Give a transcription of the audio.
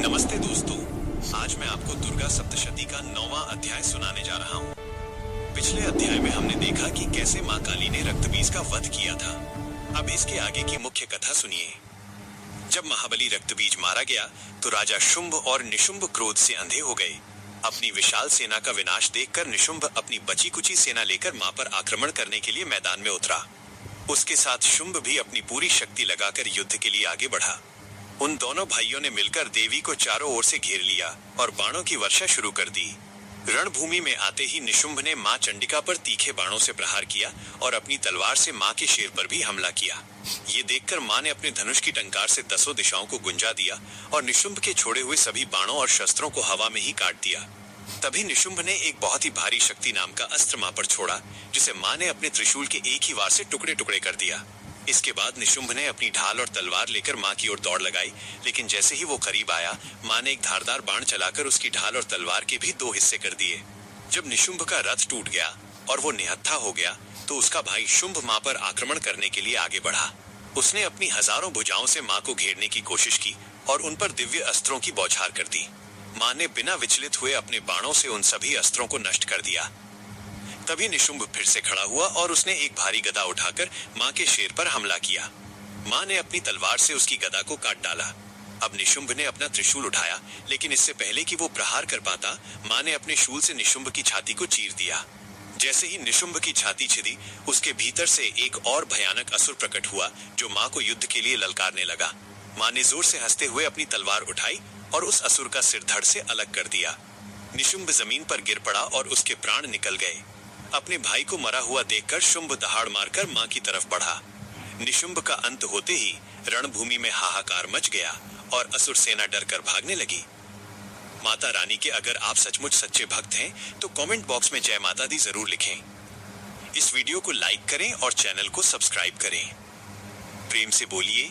नमस्ते दोस्तों, आज मैं आपको दुर्गा सप्तशती का 9वां अध्याय सुनाने जा रहा हूँ। पिछले अध्याय में हमने देखा कि कैसे माँ काली ने रक्तबीज का वध किया था। अब इसके आगे की मुख्य कथा सुनिए। जब महाबली रक्तबीज मारा गया तो राजा शुंभ और निशुंभ क्रोध से अंधे हो गए। अपनी विशाल सेना का विनाश देखकर निशुंभ अपनी बची कुची सेना लेकर माँ पर आक्रमण करने के लिए मैदान में उतरा। उसके साथ शुंभ भी अपनी पूरी शक्ति लगाकर युद्ध के लिए आगे बढ़ा। उन दोनों भाइयों ने मिलकर देवी को चारों ओर से घेर लिया और बाणों की वर्षा शुरू कर दी। रणभूमि में आते ही निशुंभ ने मां चंडिका पर तीखे बाणों से प्रहार किया और अपनी तलवार से मां के शेर पर भी हमला किया। ये देखकर मां ने अपने धनुष की टंकार से 10 दिशाओं को गुंजा दिया और निशुंभ के छोड़े हुए सभी बाणों और शस्त्रों को हवा में ही काट दिया। तभी निशुंभ ने एक बहुत ही भारी शक्ति नाम का अस्त्र मां पर छोड़ा, जिसे मां ने अपने त्रिशूल के एक ही वार से टुकड़े टुकड़े कर दिया। इसके बाद निशुंभ ने अपनी ढाल और तलवार लेकर मां की ओर दौड़ लगाई, लेकिन जैसे ही वो करीब आया, मां ने एक धारदार बाण चलाकर उसकी ढाल और तलवार के भी 2 हिस्से कर दिए। जब निशुंभ का रथ टूट गया और वो निहत्था हो गया, तो उसका भाई शुंभ मां पर आक्रमण करने के लिए आगे बढ़ा। उसने अपनी हजारों भुजाओं से मां को घेरने की कोशिश की और उन पर दिव्य अस्त्रों की बौछार कर दी। मां ने बिना विचलित हुए अपने बाणों से उन सभी अस्त्रों को नष्ट कर दिया। तभी निशुंभ फिर से खड़ा हुआ और उसने एक भारी गदा उठाकर मां के शेर पर हमला किया। मां ने अपनी तलवार से उसकी गदा को काट डाला। अब निशुंभ ने अपना त्रिशूल उठाया, लेकिन इससे पहले कि वो प्रहार कर पाता, मां ने अपने शूल से निशुंभ की छाती को चीर दिया। जैसे ही निशुंभ की छाती छिदी, उसके भीतर से एक और भयानक असुर प्रकट हुआ, जो मां को युद्ध के लिए ललकारने लगा। मां ने जोर से हंसते हुए अपनी तलवार उठाई और उस असुर का सिर धड़ से अलग कर दिया। निशुंभ जमीन पर गिर पड़ा और उसके प्राण निकल गए। अपने भाई को मरा हुआ देखकर शुंभ दहाड़ मारकर मां की तरफ बढ़ा। निशुंभ का अंत होते ही रणभूमि में हाहाकार मच गया और असुर सेना डरकर भागने लगी। माता रानी के अगर आप सचमुच सच्चे भक्त हैं, तो कमेंट बॉक्स में जय माता दी जरूर लिखें। इस वीडियो को लाइक करें और चैनल को सब्सक्राइब करें। प्रेम से बोलिए